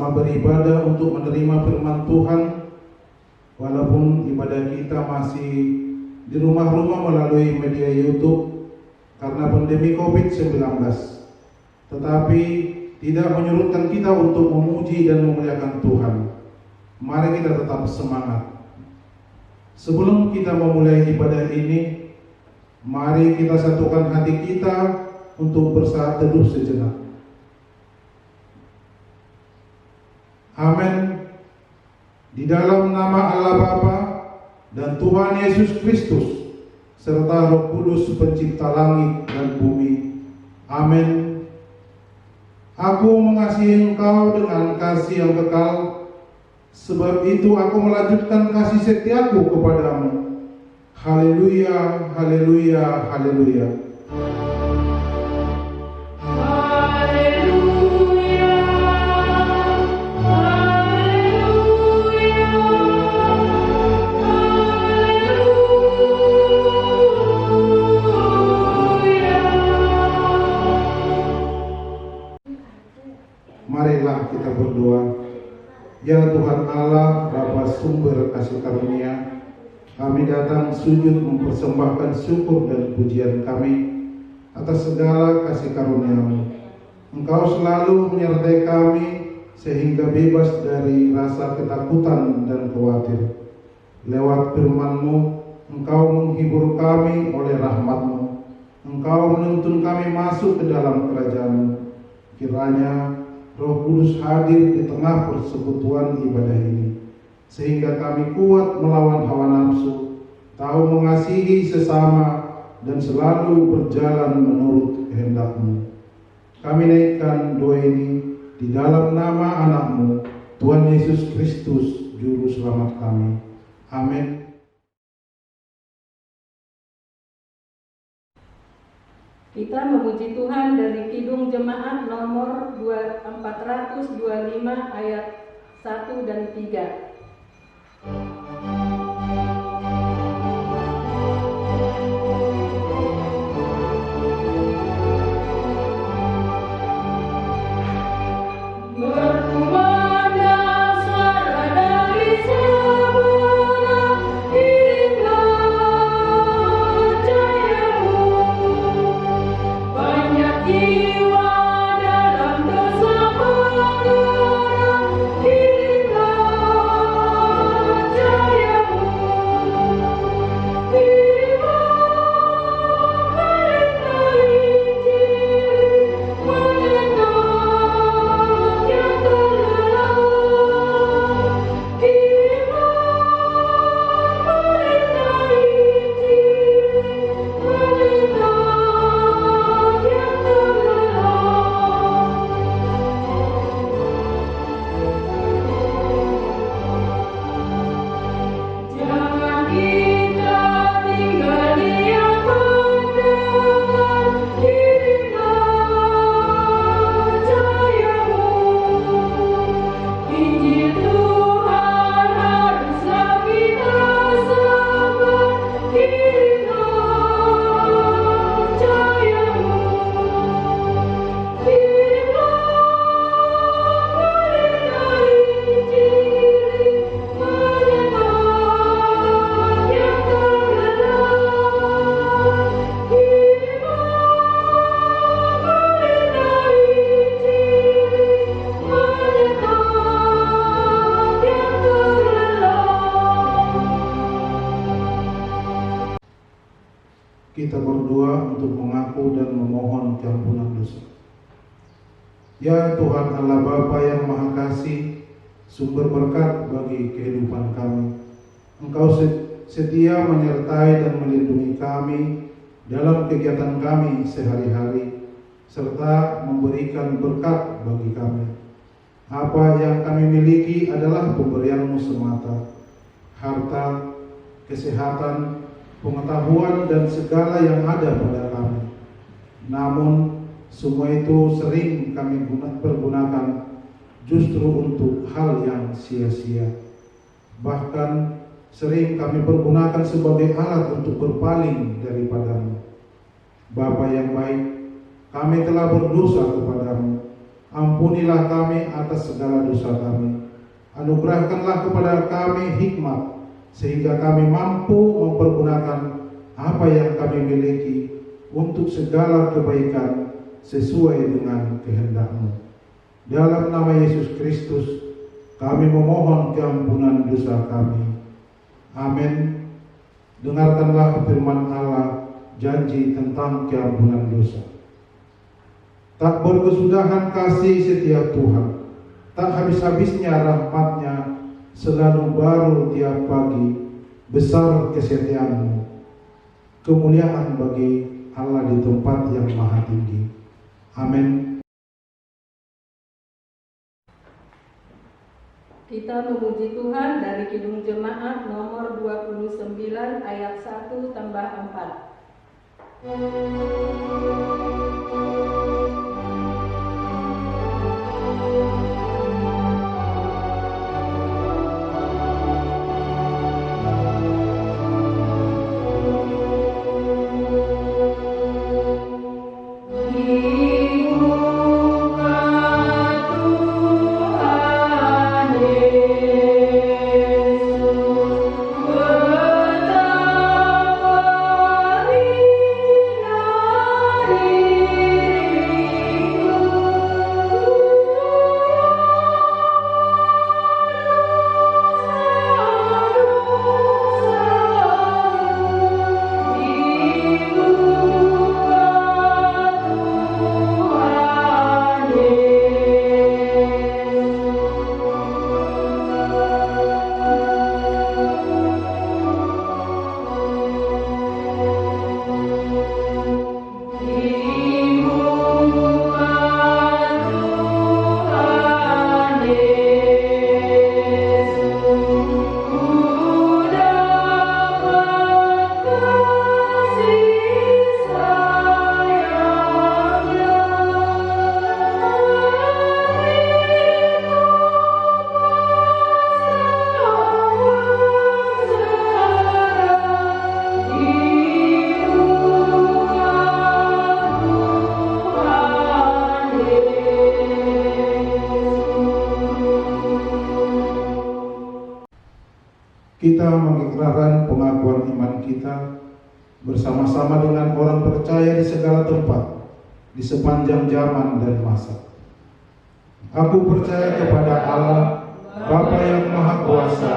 sama-sama beribadah untuk menerima firman Tuhan, walaupun ibadah kita masih di rumah-rumah melalui media YouTube karena pandemi COVID-19, tetapi tidak menyurutkan kita untuk memuji dan memuliakan Tuhan. Mari kita tetap semangat. Sebelum kita memulai ibadah ini, mari kita satukan hati kita untuk bersaat teduh sejenak. Amin. Di dalam nama Allah Bapa dan Tuhan Yesus Kristus serta Roh Kudus pencipta langit dan bumi. Amin. Aku mengasihi engkau dengan kasih yang kekal, sebab itu aku melanjutkan kasih setiaku kepadamu. Haleluya, haleluya, haleluya. Marilah kita berdoa. Ya Tuhan Allah, Bapa sumber kasih karunia, kami datang sujud mempersembahkan syukur dan pujian kami atas segala kasih karunia-Mu. Engkau selalu menyertai kami sehingga bebas dari rasa ketakutan dan khawatir. Lewat firman-Mu, Engkau menghibur kami oleh rahmat-Mu. Engkau menuntun kami masuk ke dalam kerajaan-Mu. Kiranya Roh Kudus hadir di tengah persekutuan ibadah ini, sehingga kami kuat melawan hawa nafsu, tahu mengasihi sesama, dan selalu berjalan menurut kehendak-Mu. Kami naikkan doa ini di dalam nama anak-Mu, Tuhan Yesus Kristus, Juru Selamat kami. Amin. Kita memuji Tuhan dari Kidung Jemaat nomor 425 ayat 1 dan 3. Kita berdoa untuk mengaku dan memohon ampunan dosa. Ya Tuhan Allah Bapa yang Maha Kasih, sumber berkat bagi kehidupan kami, Engkau setia menyertai dan melindungi kami dalam kegiatan kami sehari-hari, serta memberikan berkat bagi kami. Apa yang kami miliki adalah pemberian-Mu semata, harta, kesehatan, pengetahuan, dan segala yang ada pada kami. Namun semua itu sering kami pergunakan justru untuk hal yang sia-sia. Bahkan sering kami pergunakan sebagai alat untuk berpaling daripada-Mu. Bapa yang baik, kami telah berdosa kepada-Mu. Ampunilah kami atas segala dosa kami. Anugerahkanlah kepada kami hikmat, sehingga kami mampu mempergunakan apa yang kami miliki untuk segala kebaikan sesuai dengan kehendak-Mu. Dalam nama Yesus Kristus, kami memohon keampunan dosa kami. Amin. Dengarkanlah firman Allah, janji tentang keampunan dosa. Tak berkesudahan kasih setiap Tuhan, tak habis-habisnya rahmat-Nya, selalu baru tiap pagi, besar kesetiaan-Mu. Kemuliaan bagi Allah di tempat yang maha tinggi. Amin. Kita memuji Tuhan dari Kidung Jemaat nomor 29 ayat 1 tambah 4. Kita mengikrarkan pengakuan iman kita bersama-sama dengan orang percaya di segala tempat, di sepanjang zaman dan masa. Aku percaya kepada Allah, Bapa yang Maha Kuasa,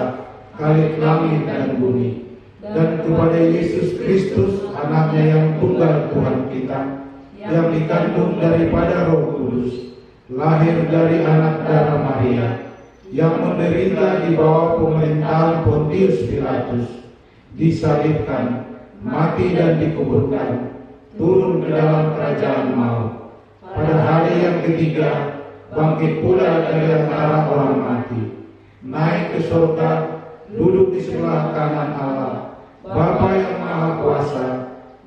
Khalik langit dan bumi, dan kepada Yesus Kristus, Anaknya yang tunggal Tuhan kita, yang dikandung daripada Roh Kudus, lahir dari anak darah Maria, yang menderita di bawah pemerintahan Pontius Pilatus, disalibkan, mati dan dikuburkan, turun ke dalam kerajaan maut. Pada hari yang ketiga, bangkit pula dari antara orang mati, naik ke surga, duduk di sebelah kanan Allah, Bapa yang Maha Kuasa,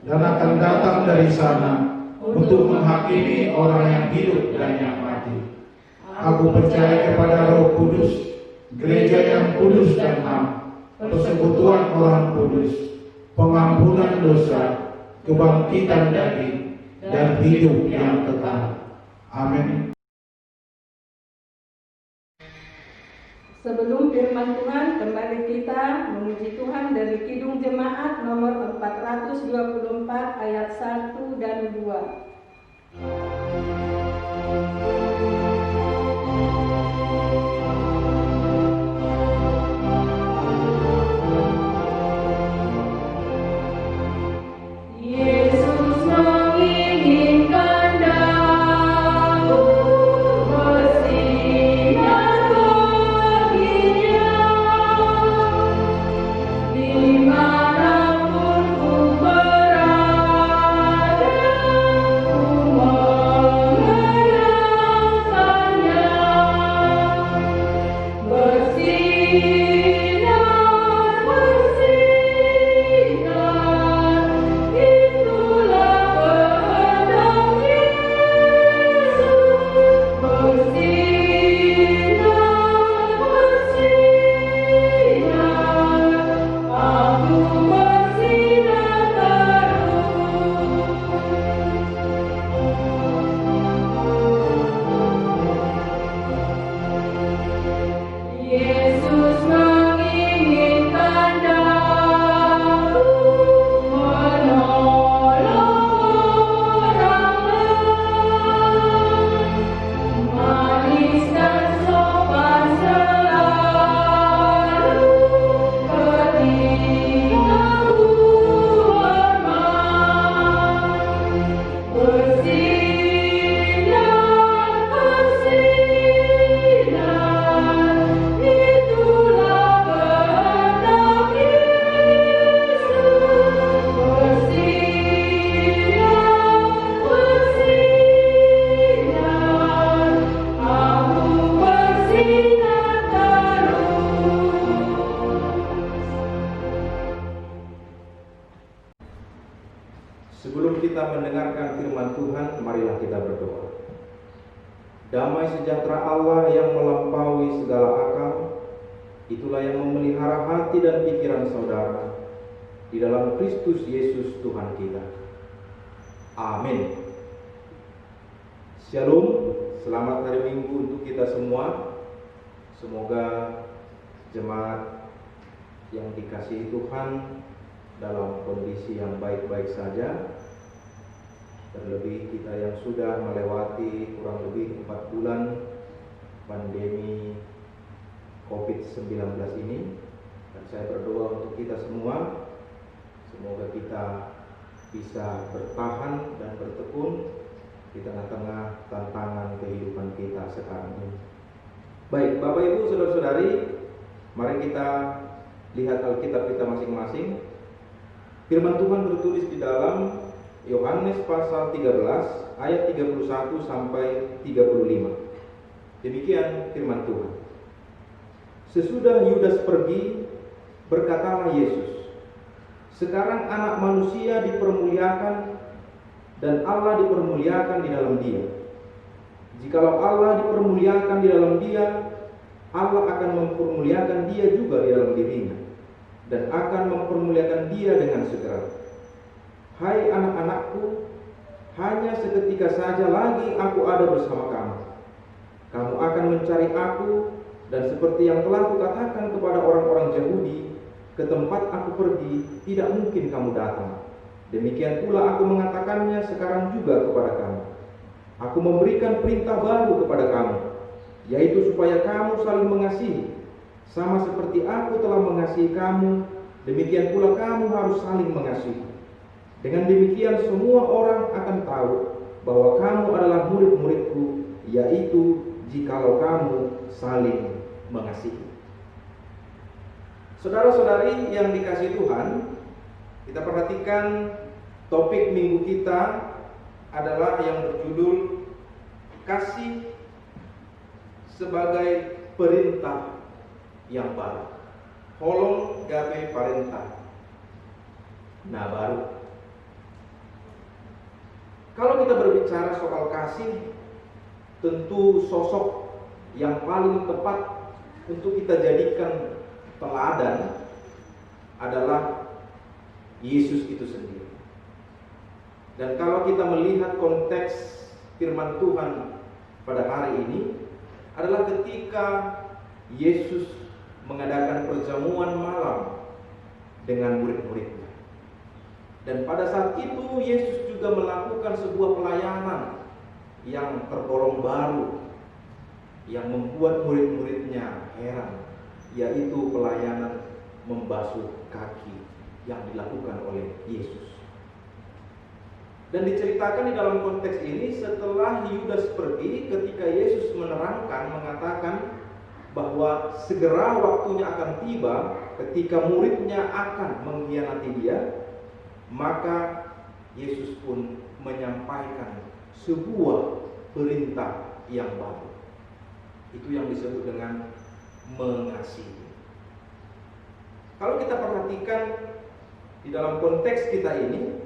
dan akan datang dari sana untuk menghakimi orang yang hidup dan yang mati. Aku percaya kepada Roh Kudus, gereja yang kudus dan am, persekutuan orang kudus, pengampunan dosa, kebangkitan daging, dan hidup yang kekal. Amin. Sebelum firman Tuhan, kembali kita memuji Tuhan dari Kidung Jemaat nomor 424 ayat 1 dan 2. Damai sejahtera Allah yang melampaui segala akal, itulah yang memelihara hati dan pikiran saudara di dalam Kristus Yesus Tuhan kita. Amin. Shalom, selamat hari Minggu untuk kita semua. Semoga jemaat yang dikasihi Tuhan dalam kondisi yang baik-baik saja. Terlebih kita yang sudah melewati kurang lebih 4 bulan pandemi COVID-19 ini. Dan saya berdoa untuk kita semua, semoga kita bisa bertahan dan bertekun di tengah-tengah tantangan kehidupan kita sekarang ini. Baik, Bapak Ibu, Saudara-saudari, mari kita lihat Alkitab kita masing-masing. Firman Tuhan tertulis di dalam Yohanes pasal 13 ayat 31 sampai 35. Demikian firman Tuhan. Sesudah Yudas pergi, berkatalah Yesus, sekarang Anak Manusia dipermuliakan dan Allah dipermuliakan di dalam Dia. Jikalau Allah dipermuliakan di dalam Dia, Allah akan mempermuliakan Dia juga di dalam dirinya, dan akan mempermuliakan Dia dengan segera. Hai anak-anakku, hanya seketika saja lagi aku ada bersama kamu. Kamu akan mencari aku, dan seperti yang telah kukatakan kepada orang-orang Yahudi, ke tempat aku pergi, tidak mungkin kamu datang. Demikian pula aku mengatakannya sekarang juga kepada kamu. Aku memberikan perintah baru kepada kamu, yaitu supaya kamu saling mengasihi. Sama seperti aku telah mengasihi kamu, demikian pula kamu harus saling mengasihi. Dengan demikian semua orang akan tahu bahwa kamu adalah murid-muridku, yaitu jikalau kamu saling mengasihi. Saudara-saudari yang dikasihi Tuhan, kita perhatikan topik minggu kita adalah yang berjudul kasih sebagai perintah yang baru. Holong gabe perintah nah baru. Kalau kita berbicara soal kasih, tentu sosok yang paling tepat untuk kita jadikan teladan adalah Yesus itu sendiri. Dan kalau kita melihat konteks firman Tuhan pada hari ini adalah ketika Yesus mengadakan perjamuan malam dengan murid-muridnya. Dan pada saat itu Yesus juga melakukan sebuah pelayanan yang tergolong baru, yang membuat murid-muridnya heran, yaitu pelayanan membasuh kaki yang dilakukan oleh Yesus. Dan diceritakan di dalam konteks ini setelah Yudas pergi, ketika Yesus menerangkan, mengatakan bahwa segera waktunya akan tiba ketika muridnya akan mengkhianati dia, maka Yesus pun menyampaikan sebuah perintah yang baru. Itu yang disebut dengan mengasihi. Kalau kita perhatikan di dalam konteks kita ini,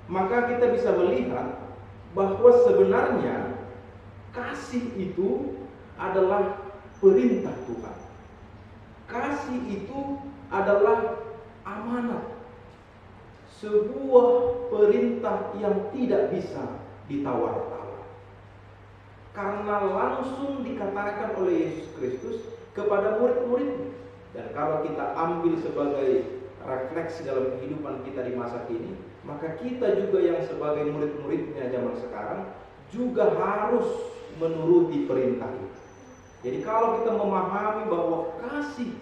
maka kita bisa melihat bahwa sebenarnya kasih itu adalah perintah Tuhan. Kasih itu adalah amanat, sebuah perintah yang tidak bisa ditawar-tawar. Karena langsung dikatakan oleh Yesus Kristus kepada murid-muridnya. Dan kalau kita ambil sebagai refleksi dalam kehidupan kita di masa kini, maka kita juga yang sebagai murid-muridnya zaman sekarang juga harus menuruti perintah itu. Jadi kalau kita memahami bahwa kasih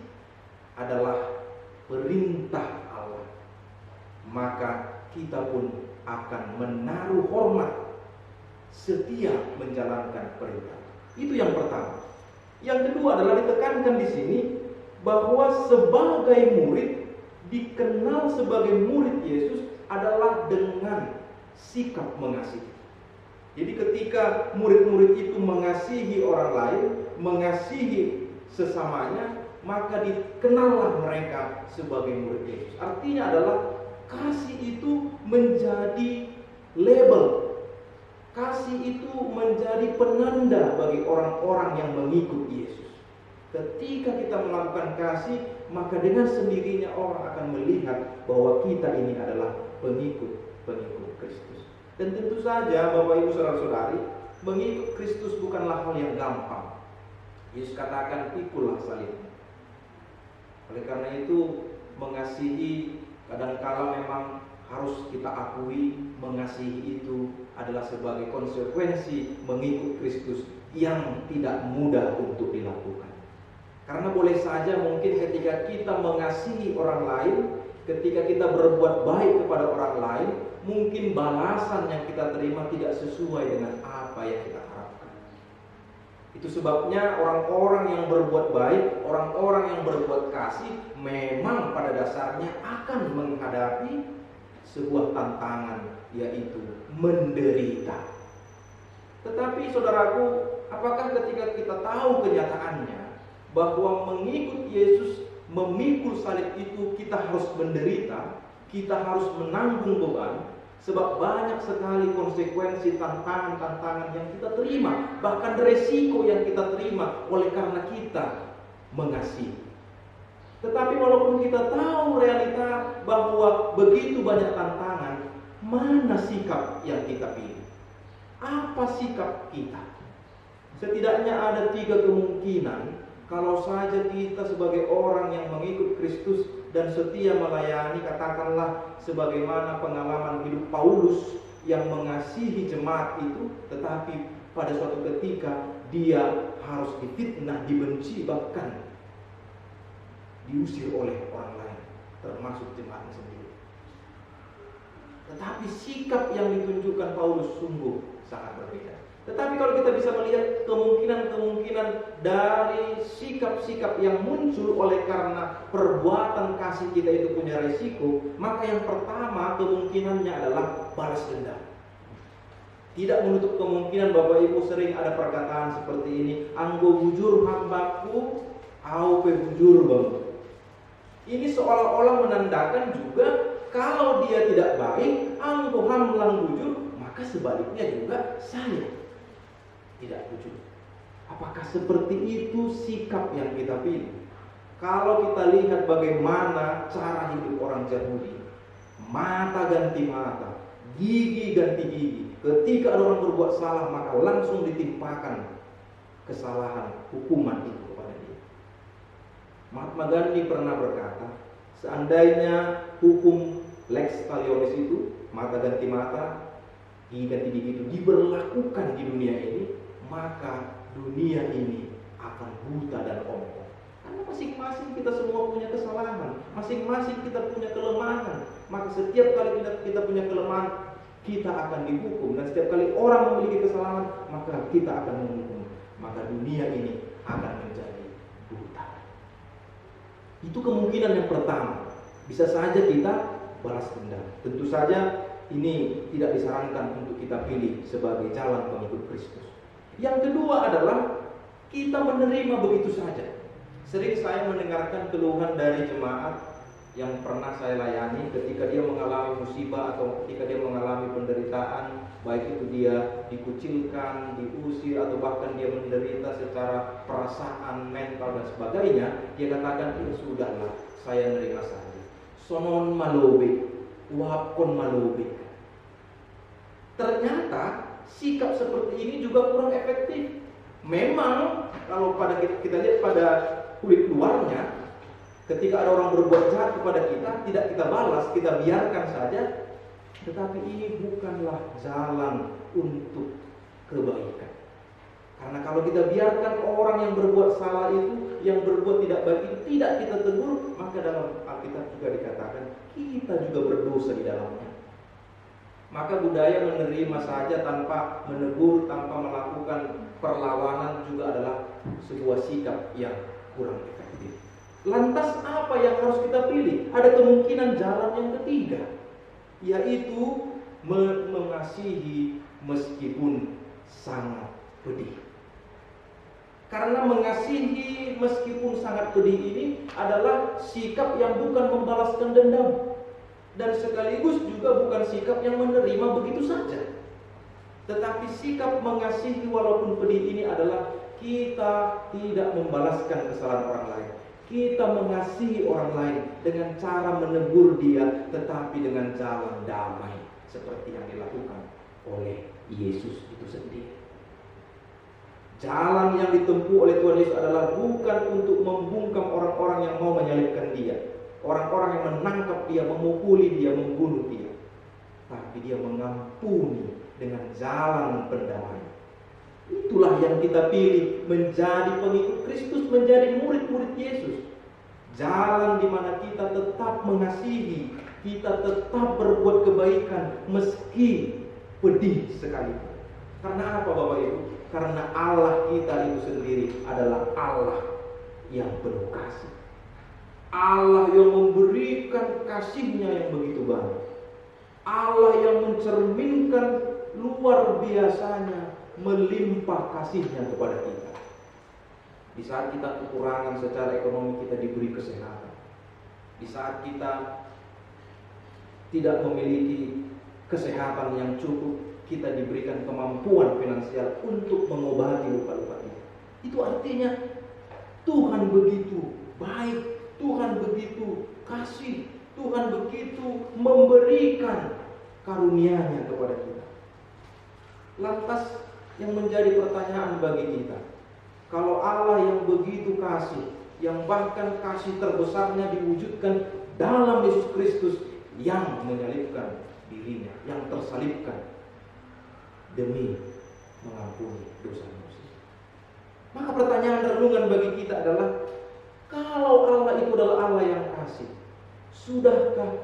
adalah perintah Allah, maka kita pun akan menaruh hormat, setia menjalankan perintah. Itu yang pertama. Yang kedua adalah ditekankan di sini bahwa sebagai murid, dikenal sebagai murid Yesus adalah dengan sikap mengasihi. Jadi ketika murid-murid itu mengasihi orang lain, mengasihi sesamanya, maka dikenallah mereka sebagai murid Yesus. Artinya adalah kasih itu menjadi label, Kasih itu menjadi penanda bagi orang-orang yang mengikut Yesus. Ketika kita melakukan kasih, maka dengan sendirinya orang akan melihat bahwa kita ini adalah pengikut Kristus. Dan tentu saja Bapak Ibu Saudara-saudari, mengikut Kristus bukanlah hal yang gampang. Yesus katakan, pikulah salibmu. Oleh karena itu, mengasihi kadangkala memang harus kita akui, mengasihi itu adalah sebagai konsekuensi mengikut Kristus yang tidak mudah untuk dilakukan. Karena boleh saja mungkin ketika kita mengasihi orang lain, ketika kita berbuat baik kepada orang lain, mungkin balasan yang kita terima tidak sesuai dengan apa yang kita harapkan. Itu sebabnya orang-orang yang berbuat baik, orang-orang yang berbuat kasih, memang pada dasarnya akan menghadapi sebuah tantangan, yaitu menderita. Tetapi saudaraku, apakah ketika kita tahu kenyataannya bahwa mengikut Yesus, memikul salib itu kita harus menderita, kita harus menanggung beban, sebab banyak sekali konsekuensi tantangan-tantangan yang kita terima, bahkan resiko yang kita terima oleh karena kita mengasihi. Tetapi walaupun kita tahu realita bahwa begitu banyak tantangan, mana sikap yang kita pilih? Apa sikap kita? Setidaknya ada 3 kemungkinan kalau saja kita sebagai orang yang mengikut Kristus dan setia melayani, katakanlah sebagaimana pengalaman hidup Paulus yang mengasihi jemaat itu, tetapi pada suatu ketika dia harus difitnah, dibenci, bahkan diusir oleh orang lain, termasuk jemaatnya sendiri. Tetapi sikap yang ditunjukkan Paulus sungguh sangat berbeda. Tetapi kalau kita bisa melihat kemungkinan-kemungkinan dari sikap-sikap yang muncul oleh karena perbuatan kasih kita itu punya resiko, maka yang pertama kemungkinannya adalah balas dendam. Tidak menutup kemungkinan Bapak Ibu sering ada perkataan seperti ini, anggo bujur hambaku, au pe bujur bang. Ini seolah-olah menandakan juga kalau dia tidak baik, anggo hamlang bujur, maka sebaliknya juga saya tidak bujur. Apakah seperti itu sikap yang kita pilih? Kalau kita lihat bagaimana cara hidup orang Yahudi, mata ganti mata, gigi ganti gigi. Ketika ada orang berbuat salah, maka langsung ditimpakan kesalahan, hukuman itu kepada dia. Mahatma Gandhi pernah berkata, seandainya hukum lex talionis itu, mata ganti mata, gigi ganti gigi itu diberlakukan di dunia ini, maka dunia ini akan buta dan ompong. Karena masing-masing kita semua punya kesalahan, masing-masing kita punya kelemahan. Maka setiap kali kita punya kelemahan, kita akan dihukum. Dan setiap kali orang memiliki kesalahan, maka kita akan menghukum. Maka dunia ini akan menjadi buta. Itu kemungkinan yang pertama. Bisa saja kita balas dendam. Tentu saja ini tidak disarankan untuk kita pilih sebagai jalan pengikut Kristus. Yang kedua adalah kita menerima begitu saja. Sering saya mendengarkan keluhan dari jemaat yang pernah saya layani ketika dia mengalami musibah atau ketika dia mengalami penderitaan, baik itu dia dikucilkan, diusir, atau bahkan dia menderita secara perasaan, mental dan sebagainya. Dia katakan, ya sudahlah, saya menerima saja. Sonon malobik, wapkon malobik. Ternyata sikap seperti ini juga kurang efektif. Memang kalau kita lihat pada kulit luarnya, ketika ada orang berbuat jahat kepada kita, tidak kita balas, kita biarkan saja. Tetapi ini bukanlah jalan untuk kebaikan. Karena kalau kita biarkan orang yang berbuat salah itu, yang berbuat tidak baik itu tidak kita tegur, maka dalam Alkitab juga dikatakan kita juga berdosa di dalamnya. Maka budaya menerima saja tanpa menegur, tanpa melakukan perlawanan juga adalah sebuah sikap yang kurang efektif. Lantas apa yang harus kita pilih? Ada kemungkinan jalan yang ketiga, yaitu mengasihi meskipun sangat pedih. Karena mengasihi meskipun sangat pedih ini adalah sikap yang bukan membalaskan dendam, dan sekaligus juga bukan sikap yang menerima begitu saja. Tetapi sikap mengasihi walaupun pedih ini adalah kita tidak membalaskan kesalahan orang lain. Kita mengasihi orang lain dengan cara menegur dia, tetapi dengan jalan damai, seperti yang dilakukan oleh Yesus itu sendiri. Jalan yang ditempuh oleh Tuhan Yesus adalah bukan untuk membungkam orang-orang yang mau menyalibkan dia, orang-orang yang menangkap dia, memukuli dia, membunuh dia, tapi dia mengampuni dengan jalan pendamaian. Itulah yang kita pilih, menjadi pengikut Kristus, menjadi murid-murid Yesus. Jalan di mana kita tetap mengasihi, kita tetap berbuat kebaikan meski pedih sekalipun. Karena apa Bapak Ibu? Karena Allah kita itu sendiri adalah Allah yang penuh kasih. Allah yang memberikan kasih-Nya yang begitu banyak. Allah yang mencerminkan luar biasanya melimpah kasih-Nya kepada kita. Di saat kita kekurangan secara ekonomi, kita diberi kesehatan. Di saat kita tidak memiliki kesehatan yang cukup, kita diberikan kemampuan finansial untuk mengobati luka-luka kita. Itu artinya Tuhan begitu baik, Tuhan begitu kasih, Tuhan begitu memberikan karunia-Nya kepada kita. Lantas yang menjadi pertanyaan bagi kita, kalau Allah yang begitu kasih, yang bahkan kasih terbesarnya diwujudkan dalam Yesus Kristus yang menyalibkan dirinya, yang tersalibkan demi mengampuni dosa manusia. Maka pertanyaan renungan bagi kita adalah, kalau Allah itu adalah Allah yang kasih, sudahkah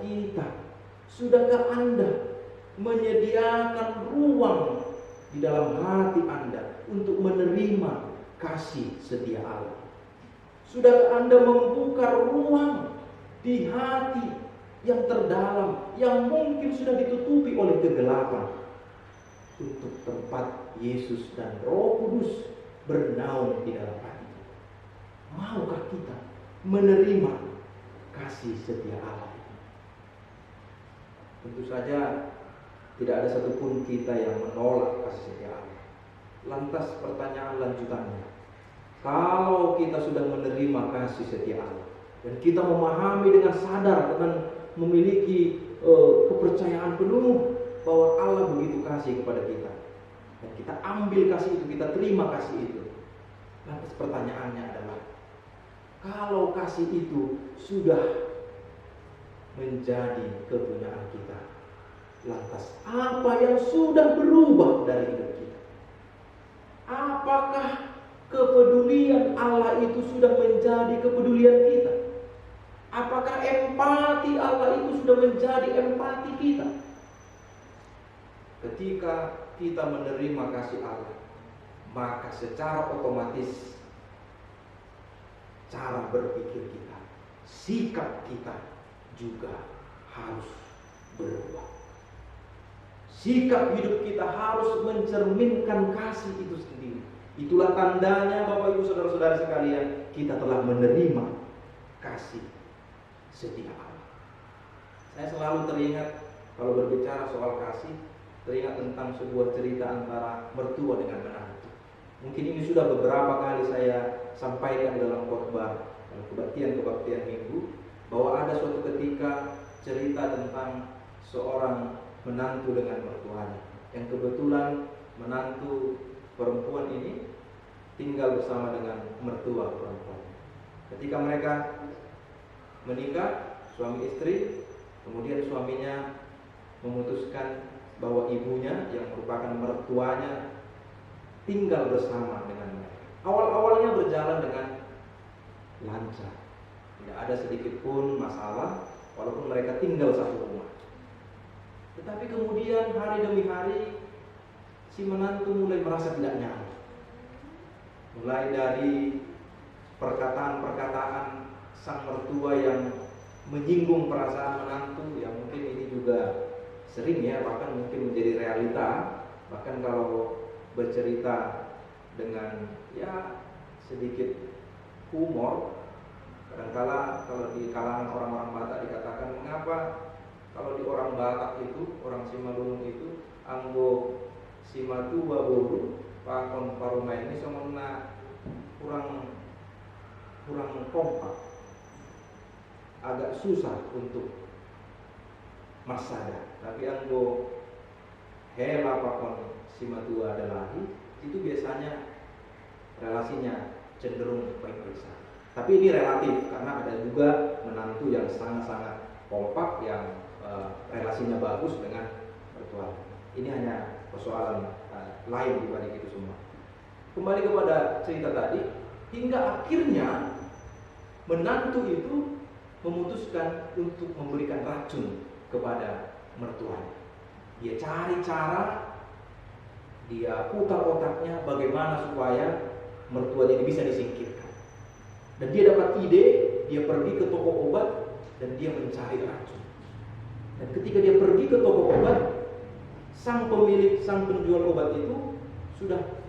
Anda menyediakan ruang di dalam hati Anda untuk menerima kasih setia Allah? Sudahkah Anda membuka ruang di hati yang terdalam, yang mungkin sudah ditutupi oleh kegelapan, untuk tempat Yesus dan Roh Kudus bernaung di dalam hati? Maukah kita menerima kasih setia Allah? Tentu saja tidak ada satupun kita yang menolak kasih setia Allah. Lantas pertanyaan lanjutannya, kalau kita sudah menerima kasih setia Allah dan kita memahami dengan sadar, dengan memiliki kepercayaan penuh bahwa Allah begitu kasih kepada kita, dan kita ambil kasih itu, kita terima kasih itu, lantas pertanyaannya adalah, kalau kasih itu sudah menjadi kepunyaan kita, lantas apa yang sudah berubah dari hidup kita? Apakah kepedulian Allah itu sudah menjadi kepedulian kita? Apakah empati Allah itu sudah menjadi empati kita? Ketika kita menerima kasih Allah, maka secara otomatis cara berpikir kita, sikap kita juga harus berubah. Sikap hidup kita harus mencerminkan kasih itu sendiri. Itulah tandanya Bapak Ibu Saudara-saudara sekalian, kita telah menerima kasih setia Allah. Saya selalu teringat kalau berbicara soal kasih, teringat tentang sebuah cerita antara mertua dengan menantu. Mungkin ini sudah beberapa kali saya sampaikan dalam khotbah kebaktian minggu, bahwa ada suatu ketika cerita tentang seorang menantu dengan mertuanya, yang kebetulan menantu perempuan ini tinggal bersama dengan mertua perempuan. Ketika mereka menikah, suami istri, kemudian suaminya memutuskan bahwa ibunya yang merupakan mertuanya tinggal bersama dengan mereka. Awal-awalnya berjalan dengan lancar, tidak ada sedikit pun masalah walaupun mereka tinggal satu rumah. Tetapi kemudian hari demi hari si menantu mulai merasa tidak nyaman. Mulai dari perkataan-perkataan sang mertua yang menyinggung perasaan menantu, yang mungkin ini juga sering ya, bahkan mungkin menjadi realita. Bahkan kalau bercerita dengan ya sedikit humor, kadangkala kalau di kalangan orang-orang Batak dikatakan, mengapa kalau di orang Batak itu, orang Simalungun itu, anggo si matua boru pakon parumai ini semena kurang kompak, agak susah untuk masada. Tapi anggo hela pakon si matua ada lagi, itu biasanya relasinya cenderung baik-baik saja. Tapi ini relatif karena ada juga menantu yang sangat-sangat kompak yang relasinya bagus dengan mertua. Ini hanya persoalan lain dibanding itu semua. Kembali kepada cerita tadi, hingga akhirnya menantu itu memutuskan untuk memberikan racun kepada mertuanya. Dia cari cara, dia putar otaknya bagaimana supaya mertuanya ini bisa disingkirkan. Dan dia dapat ide, dia pergi ke toko obat dan dia mencari racun. Dan ketika dia pergi ke toko obat, sang penjual obat itu sudah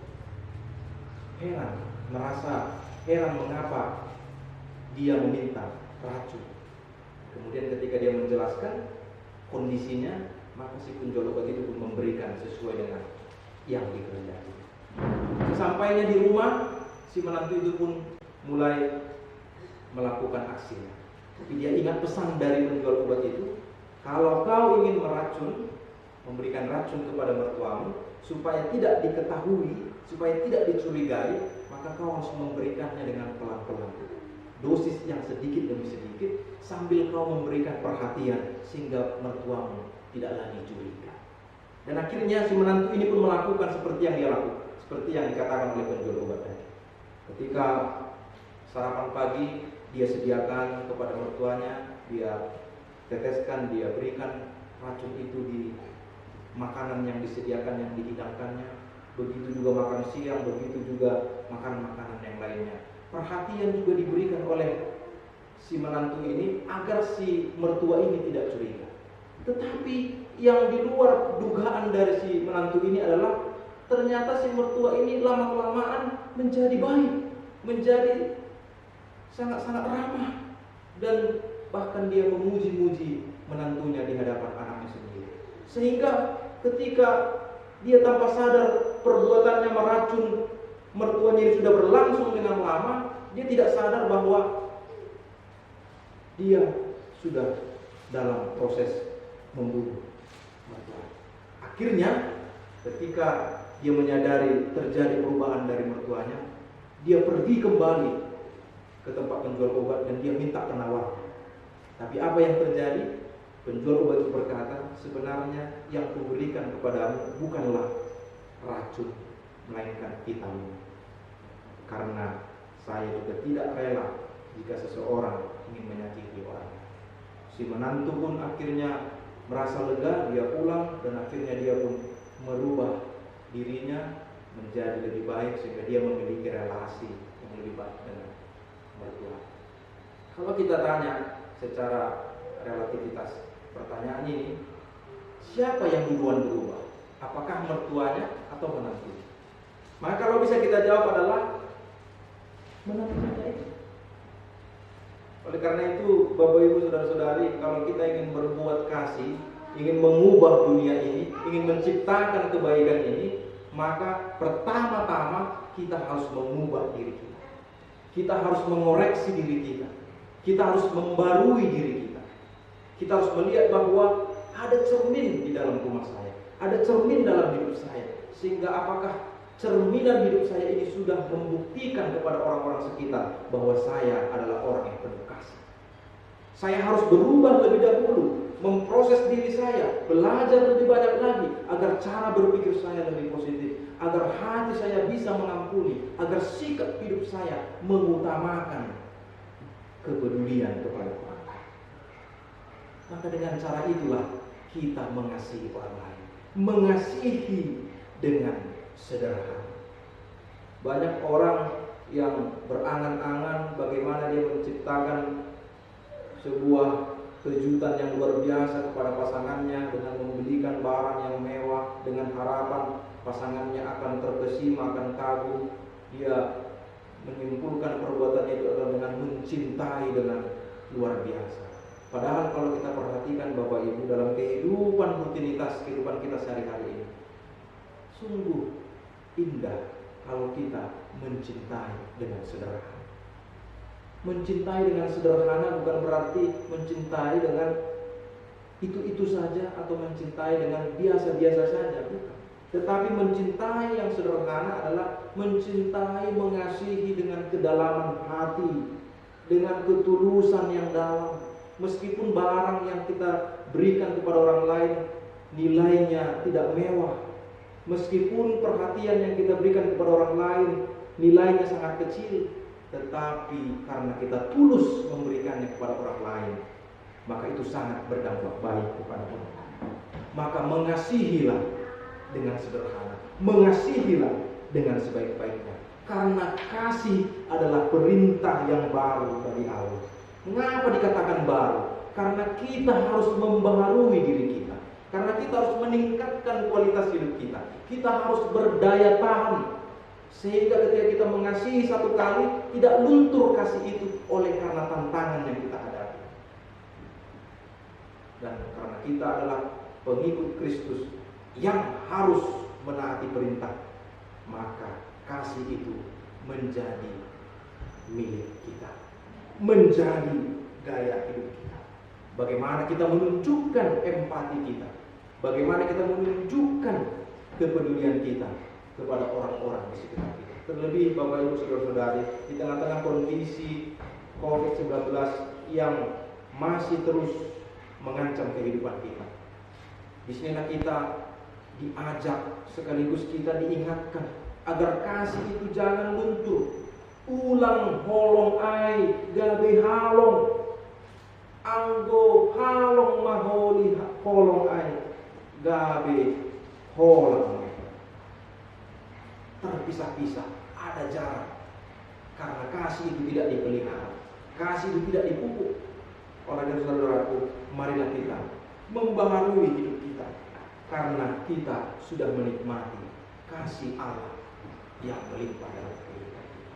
heran, merasa heran mengapa dia meminta racun. Kemudian ketika dia menjelaskan kondisinya, maka si penjual obat itu pun memberikan sesuai dengan yang dikehendaki. Sesampainya di rumah, si menantu itu pun mulai melakukan aksinya. Tapi dia ingat pesan dari penjual obat itu, kalau kau ingin meracun, memberikan racun kepada mertuamu, supaya tidak diketahui, supaya tidak dicurigai, maka kau harus memberikannya dengan pelan-pelan. Dosis yang sedikit demi sedikit, sambil kau memberikan perhatian, sehingga mertuamu tidak lagi curiga. Dan akhirnya si menantu ini pun melakukan seperti yang dia lakukan, seperti yang dikatakan oleh penjual obat tadi. Ketika sarapan pagi, dia sediakan kepada mertuanya, dia teteskan, dia berikan racun itu di makanan yang disediakan, yang dihidangkannya. Begitu juga makan siang, begitu juga makanan-makanan yang lainnya. Perhatian juga diberikan oleh si menantu ini agar si mertua ini tidak curiga. Tetapi yang di luar dugaan dari si menantu ini adalah ternyata si mertua ini lama-kelamaan menjadi baik, menjadi sangat-sangat ramah, dan bahkan dia memuji-muji menantunya di hadapan anaknya sendiri. Sehingga ketika dia tanpa sadar perbuatannya meracun mertuanya ini sudah berlangsung dengan lama, dia tidak sadar bahwa dia sudah dalam proses membunuh mertua. Akhirnya ketika dia menyadari terjadi perubahan dari mertuanya, dia pergi kembali ke tempat penjual obat dan dia minta penawar. Tapi apa yang terjadi? Penjual obat itu berkata, sebenarnya yang kuberikan kepadamu bukanlah racun, melainkan vitamin. Karena saya juga tidak rela jika seseorang ingin menyakiti orang. Si menantu pun akhirnya merasa lega, dia pulang dan akhirnya dia pun merubah dirinya menjadi lebih baik sehingga dia memiliki relasi yang lebih baik dengan mertua. Kalau kita tanya secara relativitas pertanyaan ini, siapa yang duluan berubah? Apakah mertuanya atau menantunya? Maka kalau bisa kita jawab adalah menantunya itu. Oleh karena itu, Bapak Ibu Saudara-saudari, kalau kita ingin berbuat kasih, ingin mengubah dunia ini, ingin menciptakan kebaikan ini, maka pertama-tama kita harus mengubah diri kita. Kita harus mengoreksi diri kita. Kita harus membarui diri kita. Kita harus melihat bahwa ada cermin di dalam rumah saya, ada cermin dalam hidup saya, sehingga apakah cerminan hidup saya ini sudah membuktikan kepada orang-orang sekitar bahwa saya adalah orang yang penuh kasih. Saya harus berubah lebih dahulu, memproses diri saya, belajar lebih banyak lagi agar cara berpikir saya lebih positif, agar hati saya bisa mengampuni, agar sikap hidup saya mengutamakan kepedulian kepada orang lain. Maka dengan cara itulah kita mengasihi orang lain, mengasihi dengan sederhana. Banyak orang yang berangan-angan bagaimana dia menciptakan sebuah kejutan yang luar biasa kepada pasangannya dengan membelikan barang yang mewah dengan harapan pasangannya akan terkesima, akan kagum. Dia menyimpulkan perbuatannya itu adalah dengan mencintai dengan luar biasa. Padahal kalau kita perhatikan Bapak Ibu dalam kehidupan rutinitas kehidupan kita sehari-hari ini, Sungguh indah kalau kita mencintai dengan sederhana. Mencintai dengan sederhana bukan berarti mencintai dengan itu saja atau mencintai dengan biasa-biasa saja, bukan. Tetapi mencintai yang sederhana adalah mencintai, mengasihi dengan kedalaman hati, dengan ketulusan yang dalam. Meskipun barang yang kita berikan kepada orang lain nilainya tidak mewah, meskipun perhatian yang kita berikan kepada orang lain nilainya sangat kecil, tetapi karena kita tulus memberikannya kepada orang lain, maka itu sangat berdampak baik kepada orang lain. Maka mengasihilah dengan sederhana, mengasihilah dengan sebaik-baiknya, karena kasih adalah perintah yang baru dari Allah. Mengapa dikatakan baru? Karena kita harus membaharui diri kita, karena kita harus meningkatkan kualitas hidup kita. Kita harus berdaya tahan, sehingga ketika kita mengasihi satu kali, tidak luntur kasih itu oleh karena tantangan yang kita hadapi. Dan karena kita adalah pengikut Kristus yang harus menaati perintah, maka kasih itu menjadi milik kita, menjadi gaya hidup kita. Bagaimana kita menunjukkan empati kita, bagaimana kita menunjukkan kepedulian kita kepada orang-orang di sekitar kita. Terlebih Bapak Ibu Saudara-saudari, di tengah-tengah kondisi COVID-19 yang masih terus mengancam kehidupan kita, disinilah kita diajak sekaligus kita diingatkan agar kasih itu jangan luntur. Ulang holong ai gabe halong, anggo halong maholi holong ai gabe holong. Terpisah-pisah, ada jarak, karena kasih itu tidak dipelihara, kasih itu tidak dipupuk. Oleh saudaraku, marilah kita membaharui hidup kita, karena kita sudah menikmati kasih Allah yang melimpah dalam kehidupan kita.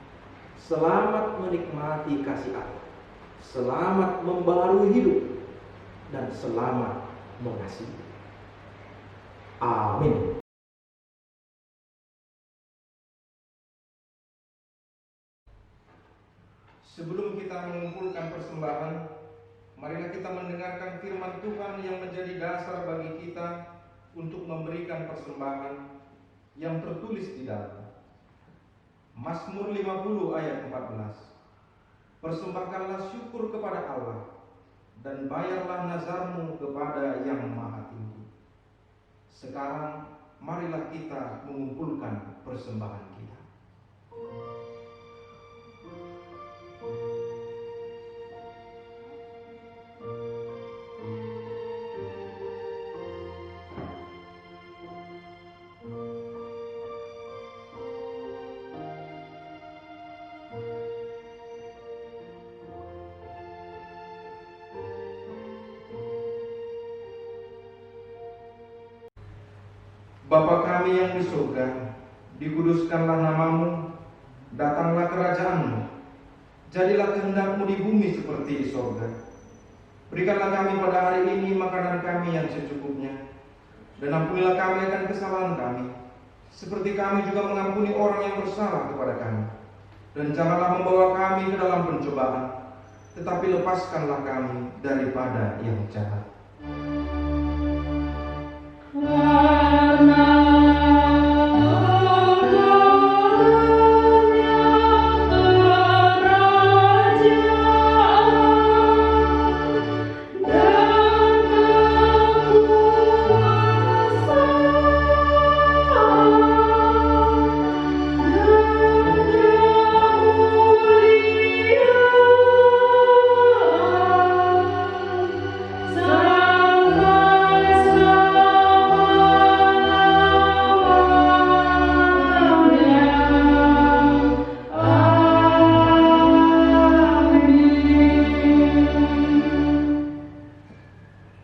Selamat menikmati kasih Allah, selamat membaharui hidup, dan selamat mengasihi. Amin. Sebelum kita mengumpulkan persembahan, marilah kita mendengarkan firman Tuhan yang menjadi dasar bagi kita untuk memberikan persembahan yang tertulis di dalam Mazmur 50 ayat 14. Persembahkanlah syukur kepada Allah dan bayarlah nazarmu kepada Yang Maha Tinggi. Sekarang marilah kita mengumpulkan persembahan kita. Bapa kami yang di surga, dikuduskanlah namamu, datanglah kerajaanmu, jadilah kehendak-Mu di bumi seperti di surga. Berikanlah kami pada hari ini makanan kami yang secukupnya, dan ampunilah kami akan kesalahan kami, seperti kami juga mengampuni orang yang bersalah kepada kami. Dan janganlah membawa kami ke dalam pencobaan, tetapi lepaskanlah kami daripada yang jahat.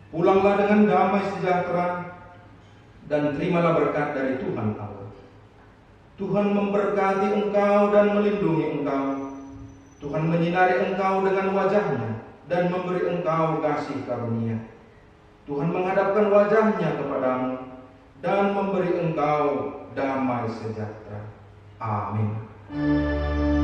Pulanglah dengan damai sejahtera dan terimalah berkat dari Tuhan Allah. Tuhan memberkati engkau dan melindungi engkau. Tuhan menyinari engkau dengan wajah-Nya dan memberi engkau kasih karunia. Tuhan menghadapkan wajah-Nya kepadamu dan memberi engkau damai sejahtera. Amin.